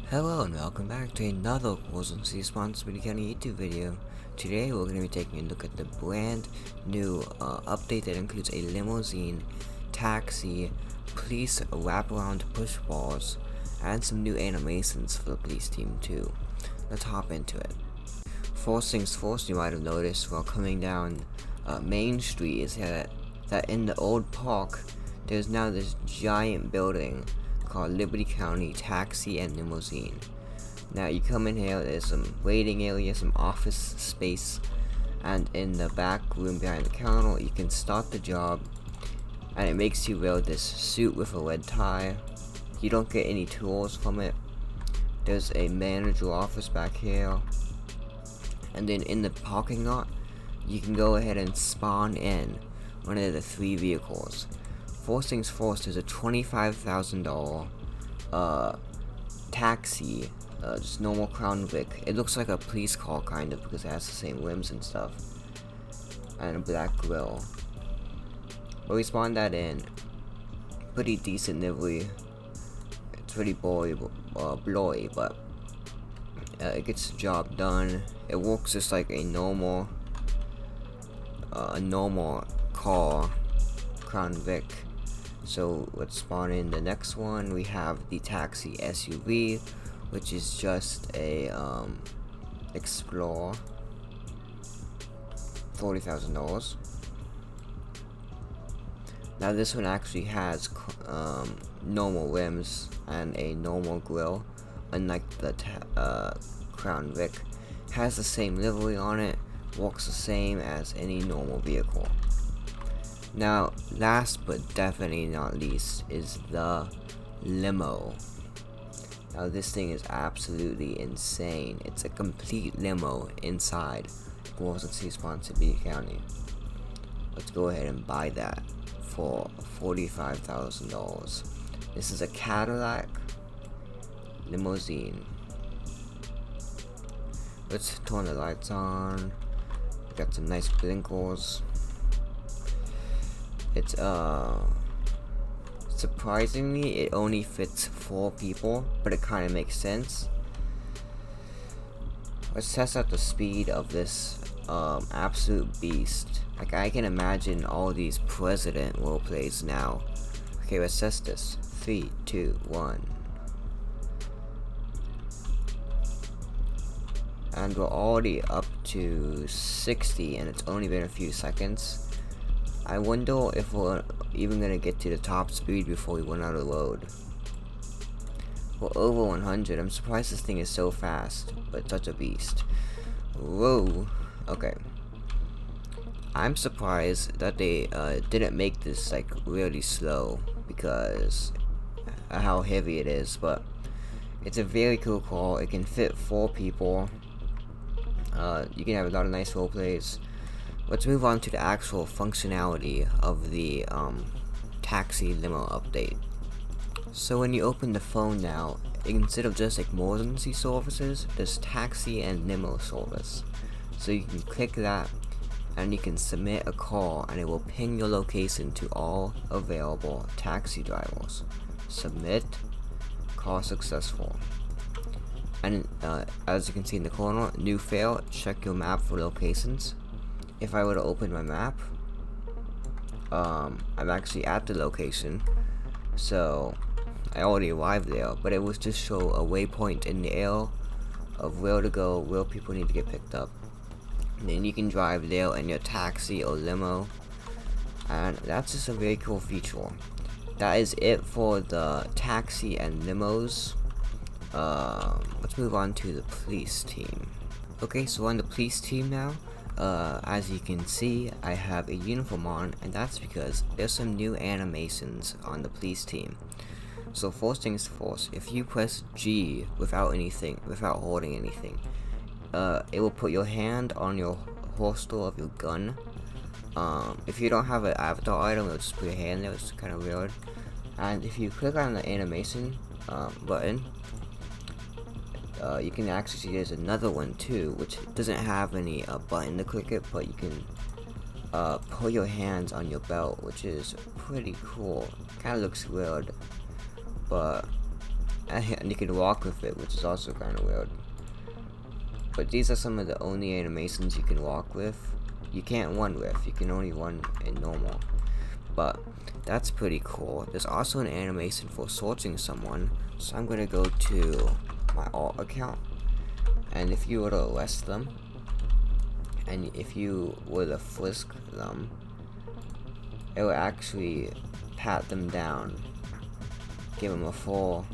Hello and welcome back to another Wasn't Sponsored County YouTube video. Today we're going to be taking a look at the brand new update that includes a limousine, taxi, police wraparound push balls, and some new animations for the police team too. Let's hop into it. First things first, you might have noticed while coming down Main Street is that in the old park there's now this giant building called Liberty County Taxi and Limousine. Now you come in here, there's some waiting area, some office space, and in the back room behind the counter you can start the job, and it makes you wear this suit with a red tie. You don't get any tools from it. There's a manager office back here, and then in the parking lot you can go ahead and spawn in one of the three vehicles. First things first, there's a $25,000 taxi, just normal Crown Vic. It looks like a police car kind of because it has the same rims and stuff, and a black grill. But we spawned that in. Pretty decent livery. It's pretty blurry, but it gets the job done. It works just like a normal car, Crown Vic. So let's spawn in the next one. We have the taxi SUV, which is just a Explorer, $40,000. Now this one actually has normal rims and a normal grille, unlike the Crown Vic. Has the same livery on it, works the same as any normal vehicle. Now, last but definitely not least is the Limo. Now this thing is absolutely insane. It's a complete limo inside Washington sponsored County. Let's go ahead and buy that for $45,000. This is a Cadillac Limousine. Let's turn the lights on. Got some nice blinkers. It's surprisingly it only fits 4 people, but it kind of makes sense. Let's test out the speed of this absolute beast. Like, I can imagine all these president roleplays now. Okay, let's test this. 3, 2, 1. And we're already up to 60, and it's only been a few seconds. I wonder if we're even gonna get to the top speed before we run out of load. We're over 100. I'm surprised this thing is so fast, but such a beast. Whoa. Okay. I'm surprised that they didn't make this like really slow because of how heavy it is, but it's a very cool car. It can fit 4 people. You can have a lot of nice role plays. Let's move on to the actual functionality of the taxi limo update. So when you open the phone now, instead of just like emergency services, there's taxi and limo service. So you can click that and you can submit a call and it will ping your location to all available taxi drivers. Submit, call successful. And as you can see in the corner, new fail, check your map for locations. If I were to open my map, I'm actually at the location, so I already arrived there, but it was just show a waypoint in the air of where to go, where people need to get picked up. And then you can drive there in your taxi or limo, and that's just a very cool feature. That is it for the taxi and limos. Let's move on to the police team. Okay, so on the police team now. As you can see, I have a uniform on, and that's because there's some new animations on the police team. So first things first, if you press G without holding anything, it will put your hand on your holster of your gun. If you don't have an avatar item, it'll just put your hand there, it's kind of weird. And if you click on the animation button, you can actually see there's another one too, which doesn't have any button to click it, but you can put your hands on your belt, which is pretty cool. Kind of looks weird, but and you can walk with it, which is also kind of weird. But these are some of the only animations you can walk with. You can't run with, you can only run in normal. But that's pretty cool. There's also an animation for sorting someone, so I'm gonna go to my alt account, and if you were to arrest them, and if you were to frisk them, it will actually pat them down, give them a full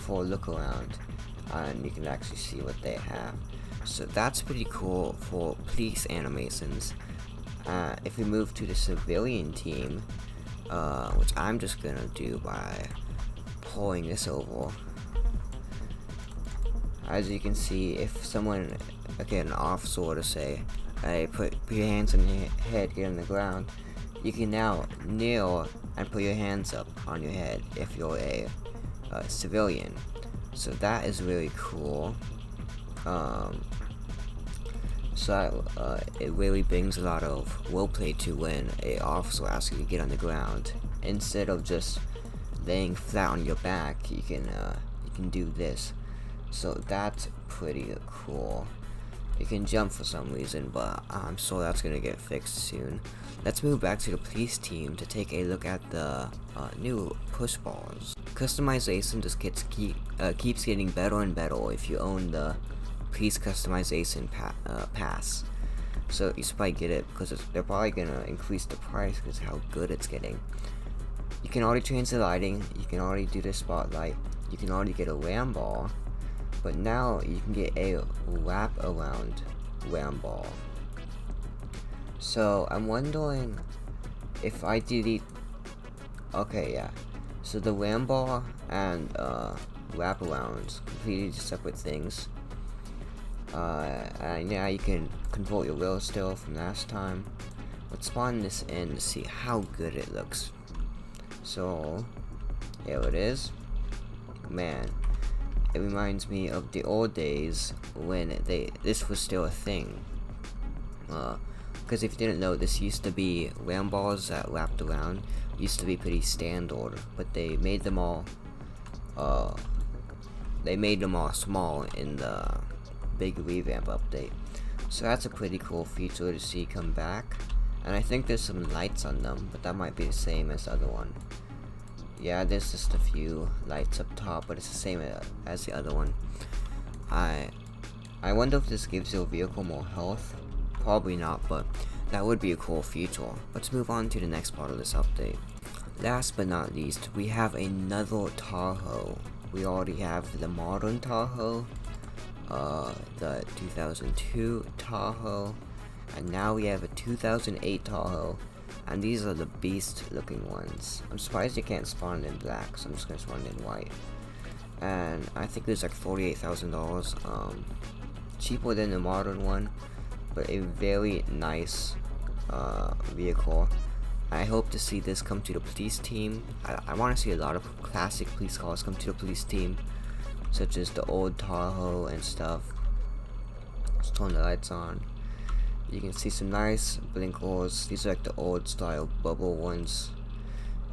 look around, and you can actually see what they have. So that's pretty cool for police animations. If we move to the civilian team, which I'm just gonna do by pulling this over. As you can see, if someone, an officer were to say, hey, put your hands on your head, get on the ground, you can now kneel and put your hands up on your head if you're a civilian. So that is really cool. It really brings a lot of roleplay to when a officer asks you to get on the ground. Instead of just laying flat on your back, you can do this. So that's pretty cool. You can jump for some reason, but I'm sure that's gonna get fixed soon. Let's move back to the police team to take a look at the new push balls. Customization just keeps getting better and better if you own the police customization pass. So you should probably get it because they're probably gonna increase the price because how good it's getting. You can already change the lighting, you can already do the spotlight, you can already get a Rambar, but now you can get a Wraparound Rambar. So I'm wondering if I delete. Okay, yeah. So the Rambar and Wraparounds, completely separate things. And yeah, you can convert your wheel still from last time. Let's spawn this in to see how good it looks. So here it is. Man, it reminds me of the old days when this was still a thing. Because if you didn't know, this used to be Rambars that wrapped around. Used to be pretty standard, but they made them all small in the big revamp update. So that's a pretty cool feature to see come back. And I think there's some lights on them, but that might be the same as the other one. Yeah, there's just a few lights up top, but it's the same as the other one. I wonder if this gives your vehicle more health. Probably not, but that would be a cool feature. Let's move on to the next part of this update. Last but not least, we have another Tahoe. We already have the modern Tahoe, the 2002 Tahoe, and now we have a 2008 Tahoe, and these are the beast looking ones. I'm surprised you can't spawn it in black, so I'm just gonna spawn it in white. And I think it's like $48,000, cheaper than the modern one, but a very nice vehicle. I hope to see this come to the police team. I want to see a lot of classic police cars come to the police team, such as the old Tahoe and stuff. Let's turn the lights on. You can see some nice blinkers. These are like the old style bubble ones.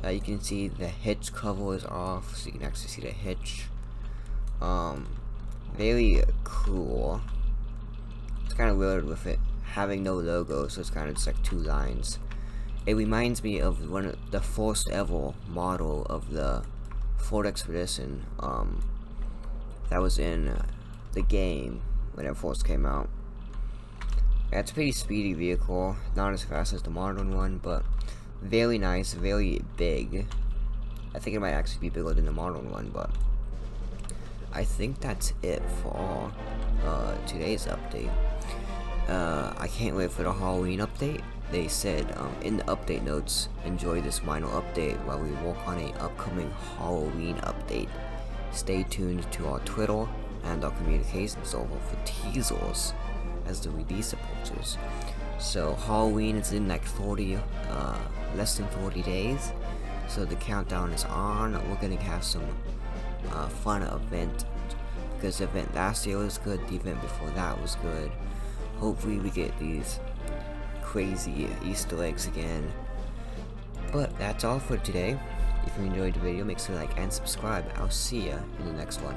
You can see the hitch cover is off, so you can actually see the hitch. Very cool. It's kind of weird with it having no logo, so it's kind of just like two lines. It reminds me of one of the first ever model of the Ford Expedition that was in the game when it first came out. Yeah, it's a pretty speedy vehicle, not as fast as the modern one, but very nice, very big. I think it might actually be bigger than the modern one, but I think that's it for today's update. I can't wait for the Halloween update. They said in the update notes, enjoy this minor update while we work on an upcoming Halloween update. Stay tuned to our Twitter and our communication server for teasers as the release approaches. So Halloween is in like less than 40 days. So the countdown is on. We're gonna have some fun event, because the event last year was good, the event before that was good. Hopefully we get these crazy Easter eggs again. But that's all for today. If you enjoyed the video, make sure to like and subscribe. I'll see ya in the next one.